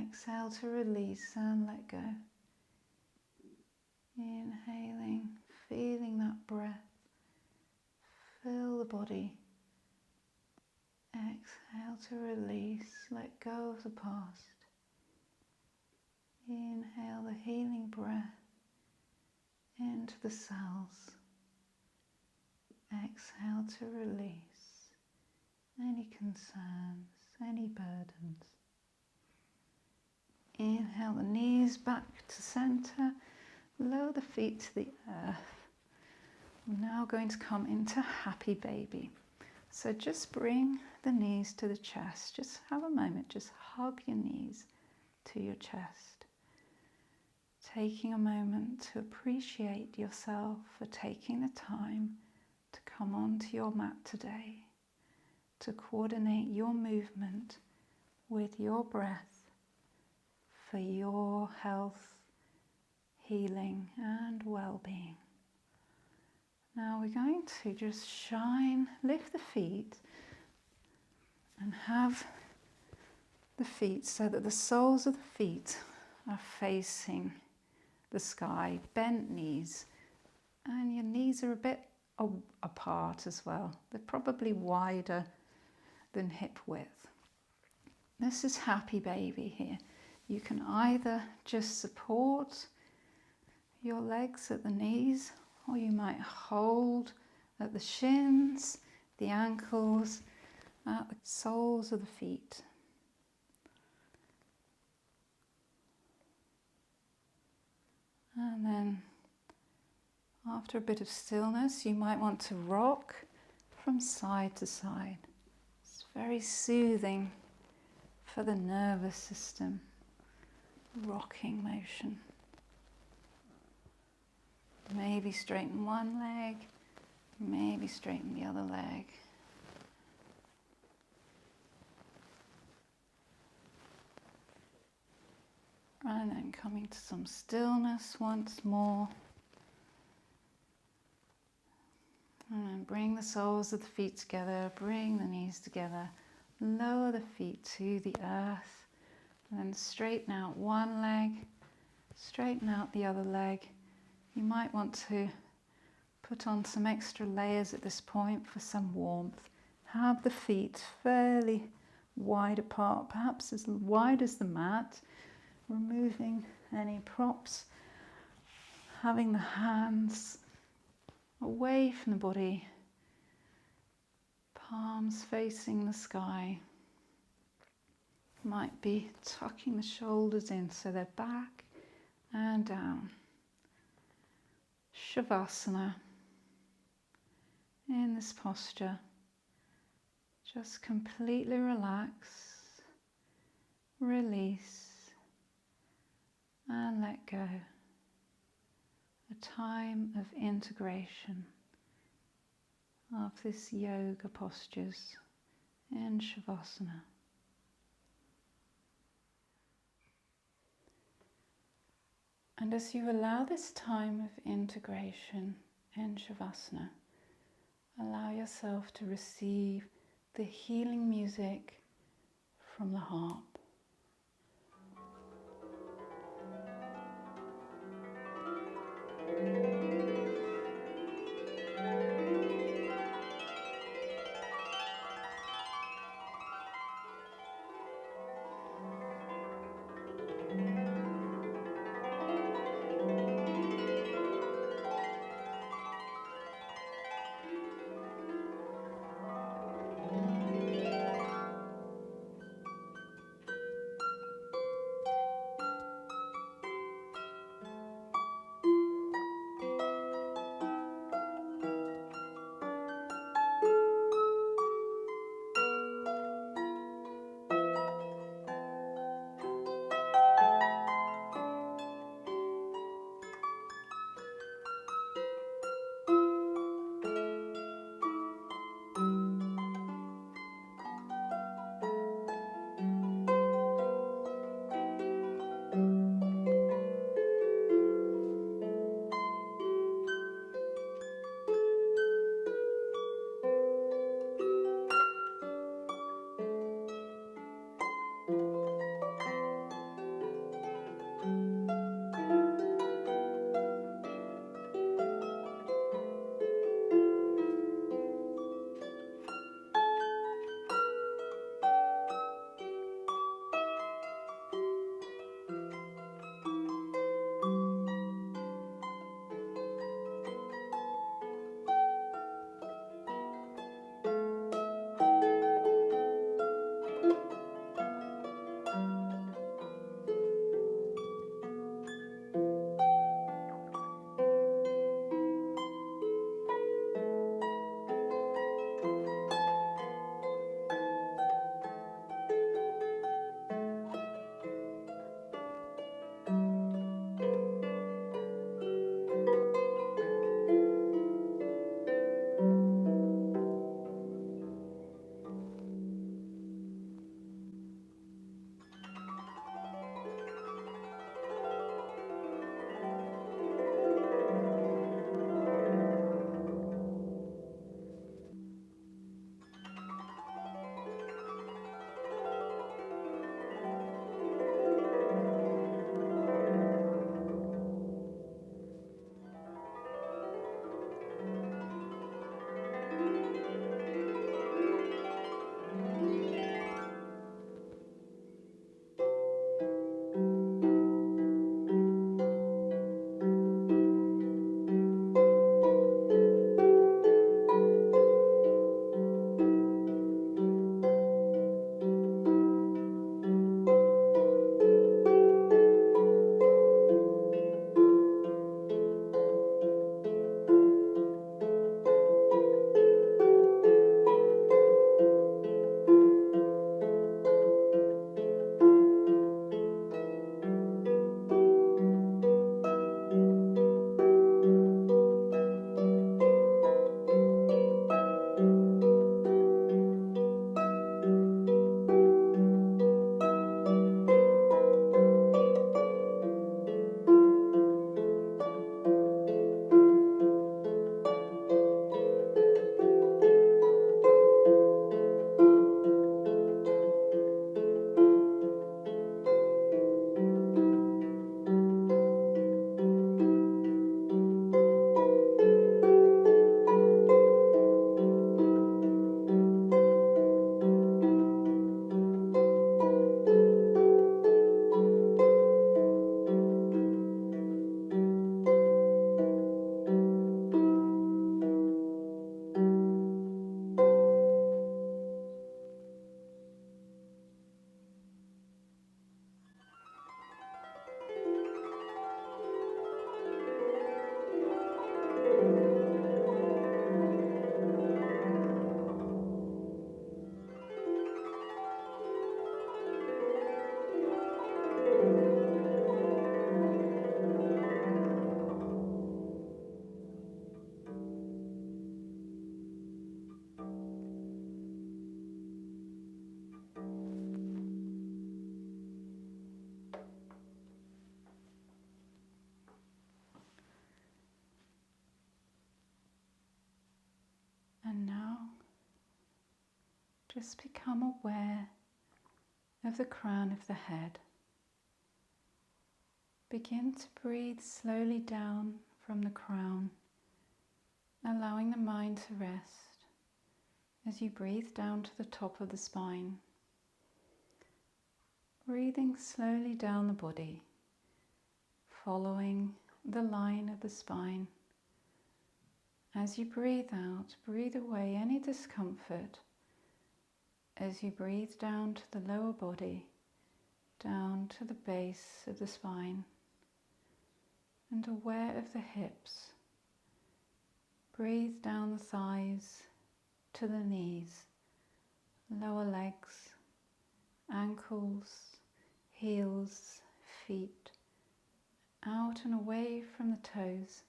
Exhale to release and let go. Inhaling, feeling that breath fill the body. Exhale to release, let go of the past. Inhale the healing breath into the cells. Exhale to release any concerns, any burdens. Inhale the knees back to center, lower the feet to the earth. We're now going to come into happy baby. So just bring the knees to the chest. Just have a moment, just hug your knees to your chest. Taking a moment to appreciate yourself for taking the time to come onto your mat today, to coordinate your movement with your breath for your health, healing and well-being. Now we're going to just lift the feet and have the feet so that the soles of the feet are facing the sky, bent knees, and your knees are a bit apart as well. They're probably wider than hip width. This is happy baby here. You can either just support your legs at the knees, or you might hold at the shins, the ankles, at the soles of the feet. And then after a bit of stillness, you might want to rock from side to side. It's very soothing for the nervous system, rocking motion. Maybe straighten one leg, maybe straighten the other leg. And then coming to some stillness once more. And then bring the soles of the feet together, bring the knees together, lower the feet to the earth, and then straighten out one leg, straighten out the other leg. You might want to put on some extra layers at this point for some warmth. Have the feet fairly wide apart, perhaps as wide as the mat, removing any props, having the hands away from the body, palms facing the sky. Might be tucking the shoulders in so they're back and down. Shavasana. In this posture, just completely relax, release, and let go. A time of integration of this yoga postures in Shavasana. And as you allow this time of integration in Shavasana, allow yourself to receive the healing music from the harp. Just become aware of the crown of the head. Begin to breathe slowly down from the crown, allowing the mind to rest as you breathe down to the top of the spine. Breathing slowly down the body, following the line of the spine. As you breathe out, breathe away any discomfort as you breathe down to the lower body, down to the base of the spine, and aware of the hips. Breathe down the thighs to the knees, lower legs, ankles, heels, feet, out and away from the toes.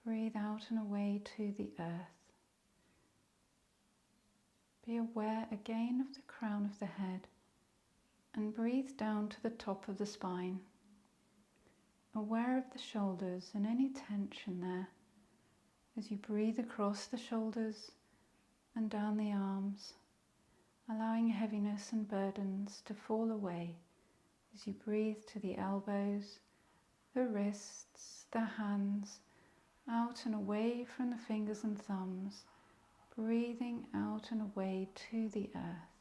Breathe out and away to the earth. Be aware again of the crown of the head and breathe down to the top of the spine. Aware of the shoulders and any tension there as you breathe across the shoulders and down the arms, allowing heaviness and burdens to fall away as you breathe to the elbows, the wrists, the hands, out and away from the fingers and thumbs, breathing out and away to the earth.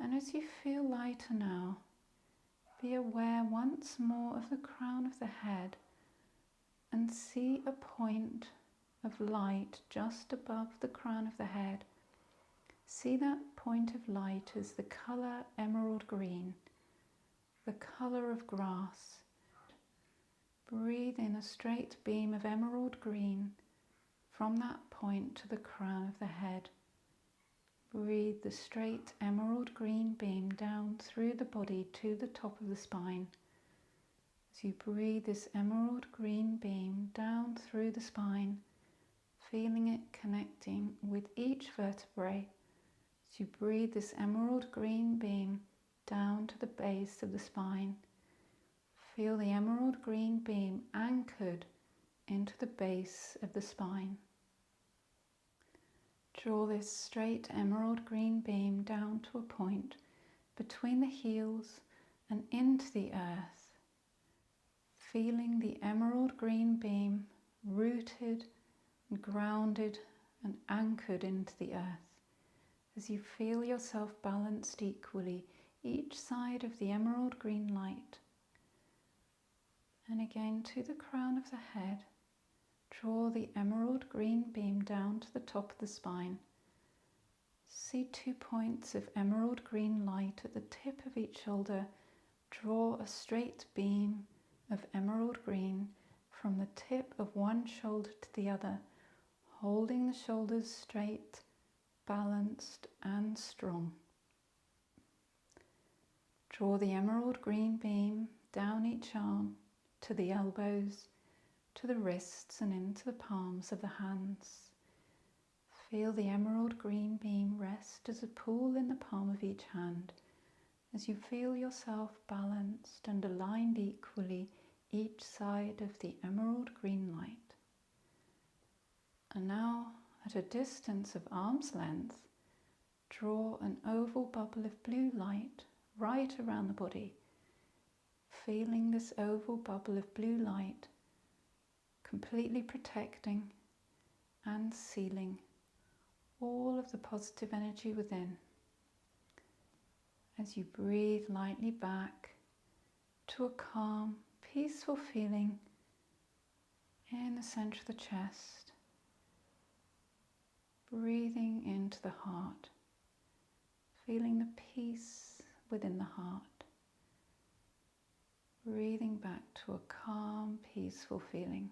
And as you feel lighter now, be aware once more of the crown of the head and see a point of light just above the crown of the head. See that point of light as the colour emerald green, the colour of grass. Breathe in a straight beam of emerald green from that point to the crown of the head. Breathe the straight emerald green beam down through the body to the top of the spine. As you breathe this emerald green beam down through the spine, feeling it connecting with each vertebrae. As you breathe this emerald green beam down to the base of the spine, feel the emerald green beam anchored into the base of the spine. Draw this straight emerald green beam down to a point between the heels and into the earth, feeling the emerald green beam rooted and grounded and anchored into the earth. As you feel yourself balanced equally, each side of the emerald green light. And again to the crown of the head, draw the emerald green beam down to the top of the spine. See 2 points of emerald green light at the tip of each shoulder. Draw a straight beam of emerald green from the tip of one shoulder to the other, holding the shoulders straight, balanced and strong. Draw the emerald green beam down each arm to the elbows, to the wrists and into the palms of the hands. Feel the emerald green beam rest as a pool in the palm of each hand as you feel yourself balanced and aligned equally each side of the emerald green light. And now, at a distance of arm's length, draw an oval bubble of blue light right around the body, feeling this oval bubble of blue light completely protecting and sealing all of the positive energy within. As you breathe lightly back to a calm, peaceful feeling in the center of the chest, breathing into the heart, feeling the peace within the heart, breathing back to a calm, peaceful feeling.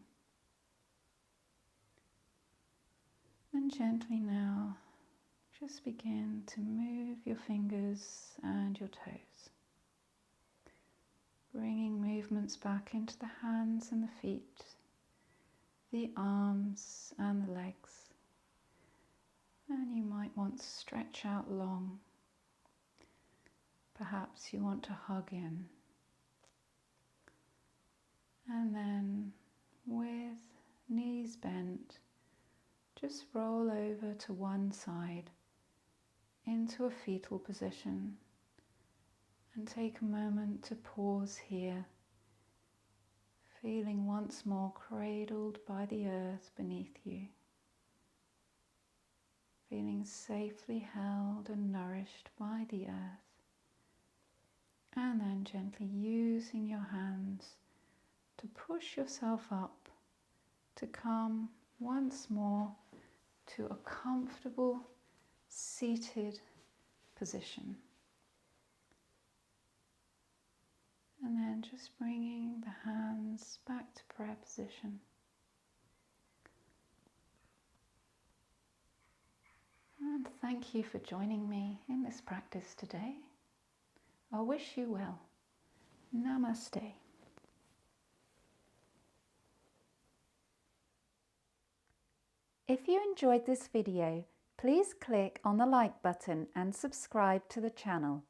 And gently now, just begin to move your fingers and your toes, bringing movements back into the hands and the feet, the arms and the legs. And you might want to stretch out long. Perhaps you want to hug in. And then, with knees bent, just roll over to one side into a fetal position and take a moment to pause here, feeling once more cradled by the earth beneath you, feeling safely held and nourished by the earth, and then gently using your hands to push yourself up to come once more to a comfortable seated position. And then just bringing the hands back to prayer position. And thank you for joining me in this practice today. I wish you well. Namaste. If you enjoyed this video, please click on the like button and subscribe to the channel.